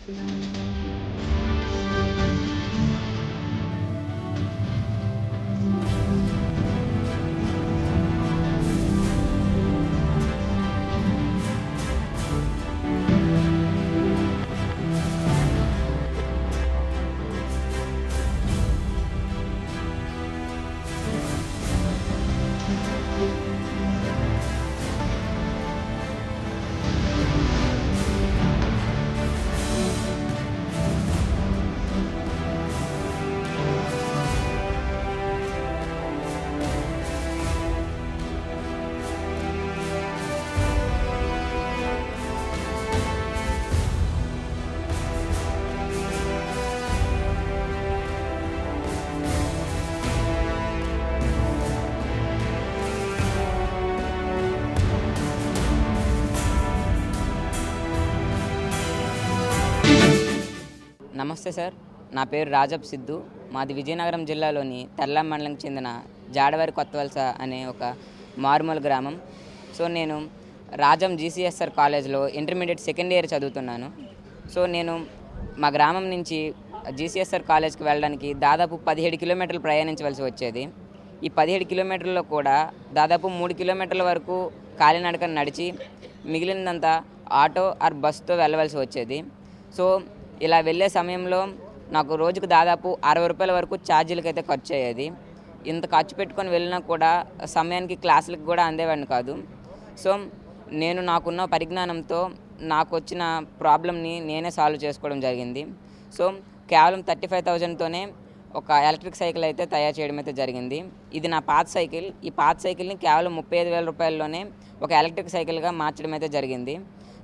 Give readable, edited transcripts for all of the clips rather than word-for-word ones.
నమస్తే సార్, నా పేరు రాజబ్ సిద్ధు. మాది విజయనగరం జిల్లాలోని తెల్లాం మండలంకి చెందిన జాడవారి కొత్తవలస అనే ఒక మారుమూల గ్రామం. సో నేను రాజం జీసీఎస్ఆర్ కాలేజ్లో ఇంటర్మీడియట్ సెకండ్ ఇయర్ చదువుతున్నాను. సో నేను మా గ్రామం నుంచి జీసీఎస్ఆర్ కాలేజ్కి వెళ్ళడానికి దాదాపు 17 కిలోమీటర్లు ప్రయాణించవలసి వచ్చేది. ఈ 17 కిలోమీటర్లలో కూడా దాదాపు 3 కిలోమీటర్ల వరకు కాలినడకన నడిచి మిగిలినంతా ఆటో ఆర్ బస్సుతో వెళ్ళవలసి వచ్చేది. సో ఇలా వెళ్ళే సమయంలో నాకు రోజుకు దాదాపు 60 రూపాయల వరకు ఛార్జీలకి అయితే ఖర్చు అయ్యేది. ఇంత ఖర్చు పెట్టుకొని వెళ్ళినా కూడా సమయానికి క్లాసులకు కూడా అందేవాడిని కాదు. సో నేను నాకున్న పరిజ్ఞానంతో నాకు వచ్చిన ప్రాబ్లమ్ని నేనే సాల్వ్ చేసుకోవడం జరిగింది. సో కేవలం 35,000తోనే ఒక ఎలక్ట్రిక్ సైకిల్ అయితే తయారు చేయడం అయితే జరిగింది. ఇది నా పాత సైకిల్. ఈ పాత సైకిల్ని కేవలం 35,000 రూపాయల్లోనే ఒక ఎలక్ట్రిక్ సైకిల్గా మార్చడం అయితే జరిగింది.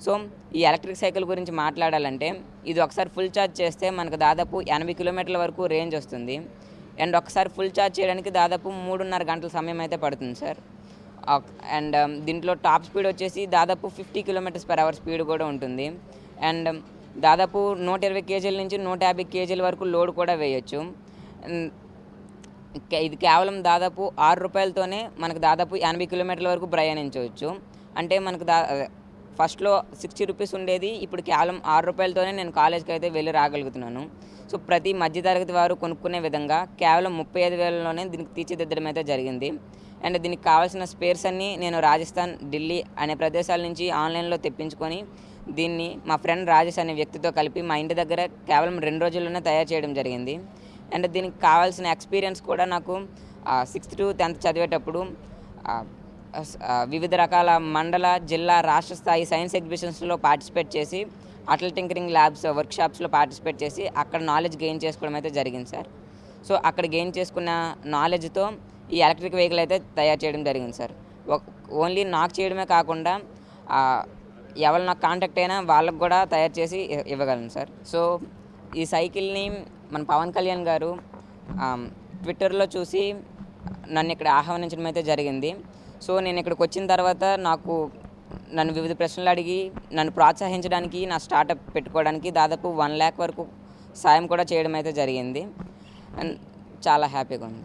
సో ఈ ఎలక్ట్రిక్ సైకిల్ గురించి మాట్లాడాలంటే ఇది ఒకసారి ఫుల్ ఛార్జ్ చేస్తే మనకు దాదాపు 80 కిలోమీటర్ల వరకు రేంజ్ వస్తుంది. అండ్ ఒకసారి ఫుల్ ఛార్జ్ చేయడానికి దాదాపు 3.5 గంటల సమయం అయితే పడుతుంది సార్. అండ్ దీంట్లో టాప్ స్పీడ్ వచ్చేసి దాదాపు 50 km/h స్పీడ్ కూడా ఉంటుంది. అండ్ దాదాపు 120 kg నుంచి 150 kg వరకు లోడ్ కూడా వేయచ్చు. ఇది కేవలం దాదాపు 6 రూపాయలతోనే మనకు దాదాపు 80 కిలోమీటర్ల వరకు ప్రయాణించవచ్చు. అంటే మనకు ఫస్ట్లో 60 రూపీస్ ఉండేది, ఇప్పుడు కేవలం 6 రూపాయలతోనే నేను కాలేజ్కి అయితే వెళ్ళి రాగలుగుతున్నాను. సో ప్రతి మధ్యతరగతి వారు కొనుక్కునే విధంగా కేవలం 35,000లోనే దీనికి తీర్చిదిద్దడం అయితే జరిగింది. అండ్ దీనికి కావాల్సిన స్పేర్స్ అన్నీ నేను రాజస్థాన్, ఢిల్లీ అనే ప్రదేశాల నుంచి ఆన్లైన్లో తెప్పించుకొని దీన్ని మా ఫ్రెండ్ రాజేష్ అనే వ్యక్తితో కలిపి మా ఇంటి దగ్గర కేవలం 2 రోజుల్లోనే తయారు చేయడం జరిగింది. అండ్ దీనికి కావాల్సిన ఎక్స్పీరియన్స్ కూడా నాకు 6th to 10th చదివేటప్పుడు వివిధ రకాల మండల, జిల్లా, రాష్ట్ర స్థాయి సైన్స్ ఎగ్జిబిషన్స్లో పార్టిసిపేట్ చేసి అటల్ టింకరింగ్ ల్యాబ్స్ వర్క్షాప్స్లో పార్టిసిపేట్ చేసి అక్కడ నాలెడ్జ్ గెయిన్ చేసుకోవడం అయితే జరిగింది సార్. సో అక్కడ గెయిన్ చేసుకున్న నాలెడ్జ్తో ఈ ఎలక్ట్రిక్ వెహికల్ అయితే తయారు చేయడం జరిగింది సార్. ఓన్లీ నాకు చేయడమే కాకుండా ఎవరు నాకు కాంటాక్ట్ అయినా వాళ్ళకు కూడా తయారు చేసి ఇవ్వగలను సార్. సో ఈ సైకిల్ని మన పవన్ కళ్యాణ్ గారు ట్విట్టర్లో చూసి నన్ను ఇక్కడ ఆహ్వానించడం అయితే జరిగింది. సో నేను ఇక్కడికి వచ్చిన తర్వాత నన్ను వివిధ ప్రశ్నలు అడిగి నన్ను ప్రోత్సహించడానికి, నా స్టార్టప్ పెట్టుకోవడానికి దాదాపు 1 lakh వరకు సాయం కూడా చేయడం అయితే జరిగింది. అండ్ చాలా హ్యాపీగా ఉంది.